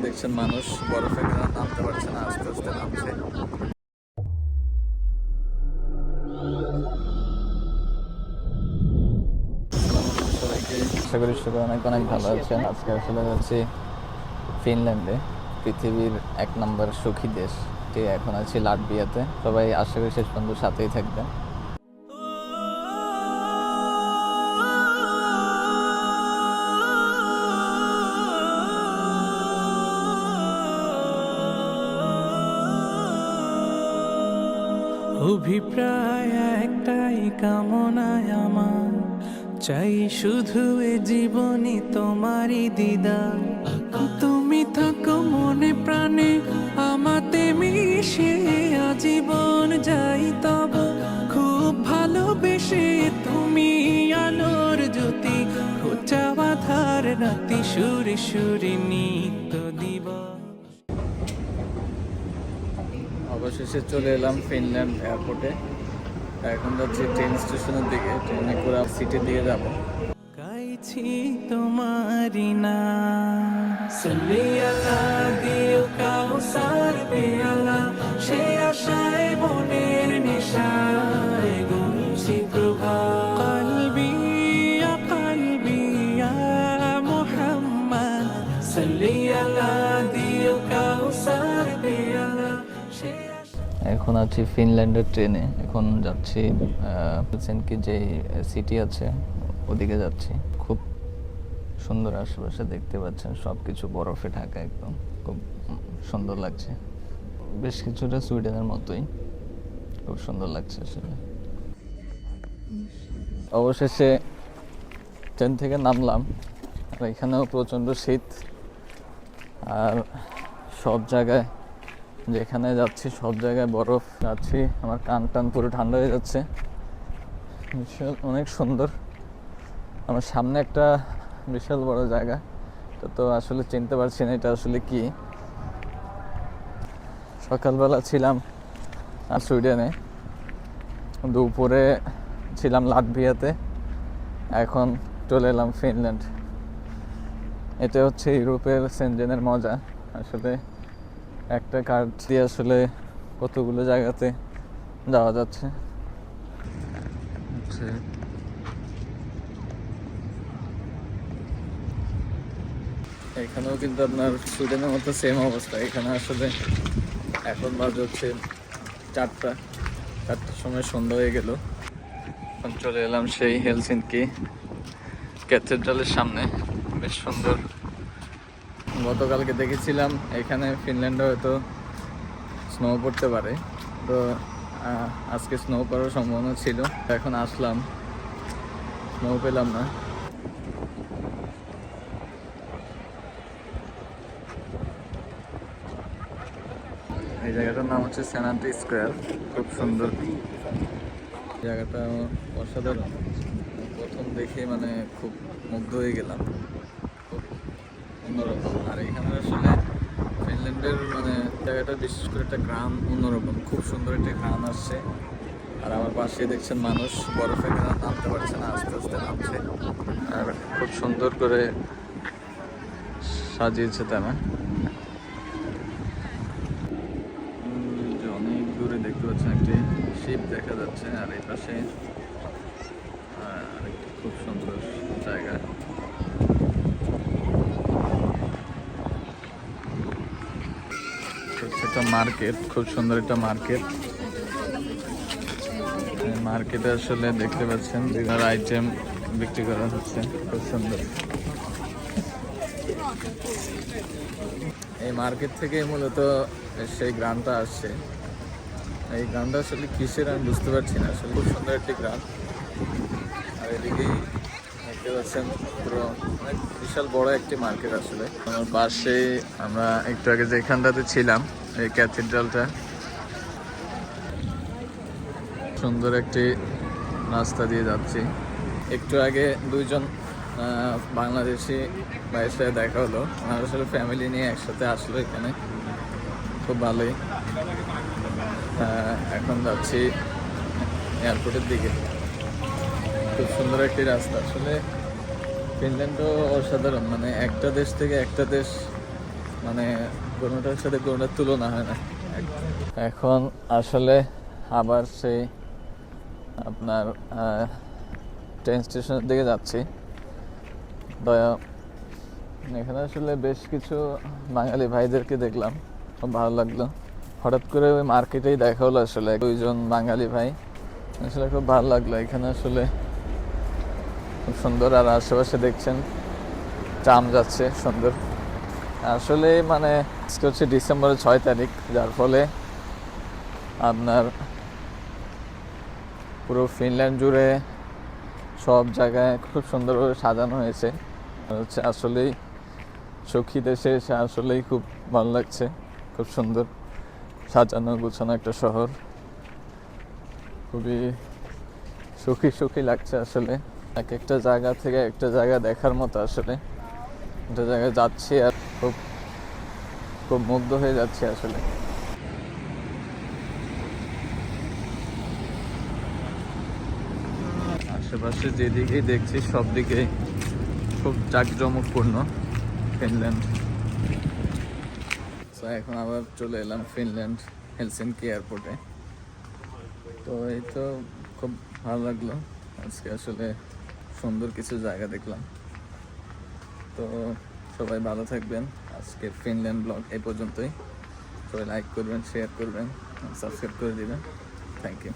দেখছেন মানুষ বরফে নামতে পারছে না, আস্তে আস্তে নামছে। সবাইকে আশা করি সবাই অনেক অনেক ভালো আছেন। আজকে আসলে যাচ্ছি ফিনল্যান্ডে, পৃথিবীর 1 নম্বর সুখী দেশ। এখন আছি লাটভিয়াতে। সবাই আশা করি শেষ পর্যন্ত সাথেই থাকবেন। অভিপ্রায় একটাই, কামনায় আমার চাই শুধু এ জীবনে তোমারই দিদার। তুমি থাকো মনে প্রাণে আমাতে মিশে, আজীবন যাই তব খুব ভালোবেসে। তুমি আলোর জ্যোতি, খোঁচা বাঁধার রাতি, সুরে সুরে নিত্য দিবস। অবশেষে চলে এলাম ফিনল্যান্ড এয়ারপোর্টে। এখন যাচ্ছি ট্রেন স্টেশনের দিকে, ট্রেনে করে সিটির দিকে যাবো। গাইছি তোমারি নাম, সাল্লি আলা দিও কাউসার পেয়ালা, সে আশায় মনের নেশায় গুনছি প্রভাত। কলবি ইয়া কলবি ইয়া মুহাম্মদ, সাল্লি আলা দিও কাউসার পেয়ালা। এখন আছি ফিনল্যান্ডের ট্রেনে। এখন যাচ্ছি হেলসিঙ্কি যে সিটি আছে ওদিকে যাচ্ছি। খুব সুন্দর আশেপাশে দেখতে পাচ্ছেন, সব কিছু বরফে ঢাকা, একদম খুব সুন্দর লাগছে। বেশ কিছুটা সুইডেনের মতোই, খুব সুন্দর লাগছে আসলে। অবশেষে ট্রেন থেকে নামলাম, আর এখানেও প্রচণ্ড শীত। আর সব জায়গায় যেখানে যাচ্ছি সব জায়গায় বরফ। যাচ্ছি, আমার কান টান পুরো ঠান্ডা হয়ে যাচ্ছে। অনেক সুন্দর। আমার সামনে একটা বিশাল বড় জায়গা, তো আসলে চিনতে পারছি না এটা আসলে কি। সকালবেলা ছিলাম সুইডেনে, দুপুরে ছিলাম লাটভিয়াতে, এখন চলে এলাম ফিনল্যান্ড। এটা হচ্ছে ইউরোপের সেনজেনের মজা। আসলে একটা কার্ড দিয়ে আসলে কতগুলো জায়গাতে যাওয়া যাচ্ছে। এখানেও কিন্তু আপনার সুইডেনের মতো সেম অবস্থা। এখানে আসলে এখন বাজে হচ্ছে 4টার সময় সন্ধ্যা হয়ে গেল। এখন চলে এলাম সেই হেলসিঙ্কি ক্যাথেড্রালের সামনে, বেশ সুন্দর। গতকালকে দেখেছিলাম এখানে ফিনল্যান্ডে হয়তো স্নো পড়তে পারে, তো আজকে স্নো পড়ার সম্ভাবনা ছিল। এখন আসলাম, স্নো পেলাম না। এই জায়গাটার নাম হচ্ছে সেনান্টি স্কোয়ার, খুব সুন্দর জায়গাটা, অসাধারণ। প্রথম দেখে মানে খুব মুগ্ধ হয়ে গেলাম, খুব অন্যরকম। আর এখানে আসলে ফিনল্যান্ডের মানে জায়গাটা বিশেষ করে একটা গ্রাম অন্যরকম, খুব সুন্দর একটা গ্রাম আসছে। আর আমার পাশে দেখছেন মানুষ বরফে নামতে পারছে না, আস্তে আস্তে নামছে। আর খুব সুন্দর করে সাজিয়েছে তারা। অনেক দূরে দেখতে পাচ্ছেন একটি শিপ দেখা যাচ্ছে, আর এই পাশে আরেকটি খুব সুন্দর জায়গা। একটা মার্কেট, খুব সুন্দর একটা মার্কেট। মার্কেটে আসলে দেখতে পাচ্ছেন বিভিন্ন আইটেম বিক্রি করা হচ্ছে, খুব সুন্দর। এই মার্কেট থেকে মূলত সেই গ্রামটা আসছে। এই গ্রামটা আসলে কিসের আমি বুঝতে পারছি না, আসলে খুব সুন্দর একটি গ্রাম। আর এদিকেই দেখতে পাচ্ছেন পুরো অনেক বিশাল বড় একটি মার্কেট। আসলে আমার পাশে আমরা একটু আগে যেখানটাতে ছিলাম, এই ক্যাথেড্রালটা, সুন্দর একটি রাস্তা দিয়ে যাচ্ছি। একটু আগে দুইজন বাংলাদেশি ভাইয়ের সাথে দেখা হলো, আমার আসলে ফ্যামিলি নিয়ে একসাথে আসলো এখানে, খুব ভালোই। এখন যাচ্ছি এয়ারপোর্টের দিকে। খুব সুন্দর একটি রাস্তা। আসলে ফিনল্যান্ডও অসাধারণ, মানে একটা দেশ থেকে একটা দেশ মানে কোনোটার সাথে কোনোটার তুলনা হয় না। এখন আসলে আবার সেই আপনার ট্রেন স্টেশনের দিকে যাচ্ছি। দয়া এখানে আসলে বেশ কিছু বাঙালি ভাইদেরকে দেখলাম, খুব ভালো লাগলো। হঠাৎ করে ওই মার্কেটেই দেখা হলো আসলে দুইজন বাঙালি ভাই, আসলে খুব ভালো লাগলো। এখানে আসলে খুব সুন্দর, আর আশেপাশে দেখছেন ট্রাম যাচ্ছে সুন্দর। আসলে মানে আজকে হচ্ছে ডিসেম্বরের 6 তারিখ, যার ফলে আপনার পুরো ফিনল্যান্ড জুড়ে সব জায়গায় খুব সুন্দরভাবে সাজানো হয়েছে। আর হচ্ছে আসলেই সখী দেশে এসে আসলেই খুব ভালো লাগছে। খুব সুন্দর সাজানো গুছানো একটা শহর, খুবই সুখী সুখী লাগছে আসলে। এক একটা জায়গা থেকে একটা জায়গা দেখার মতো আসলে। একটা জায়গায় যাচ্ছি আর খুব খুব মুগ্ধ হয়ে যাচ্ছি আসলে। আশেপাশে যেদিকেই দেখছি সব দিকেই খুব জাঁকজমকপূর্ণ ফিনল্যান্ড। তো এখন আবার চলে এলাম ফিনল্যান্ড হেলসিঙ্কি এয়ারপোর্টে। তো এই তো খুব ভালো লাগলো আজকে, আসলে সুন্দর কিছু জায়গা দেখলাম। তো সবাই ভালো থাকবেন। আজকে ফিনল্যান্ড ব্লগ এই পর্যন্তই। সবাই লাইক করবেন, শেয়ার করবেন, সাবস্ক্রাইব করে দিবেন। Thank you.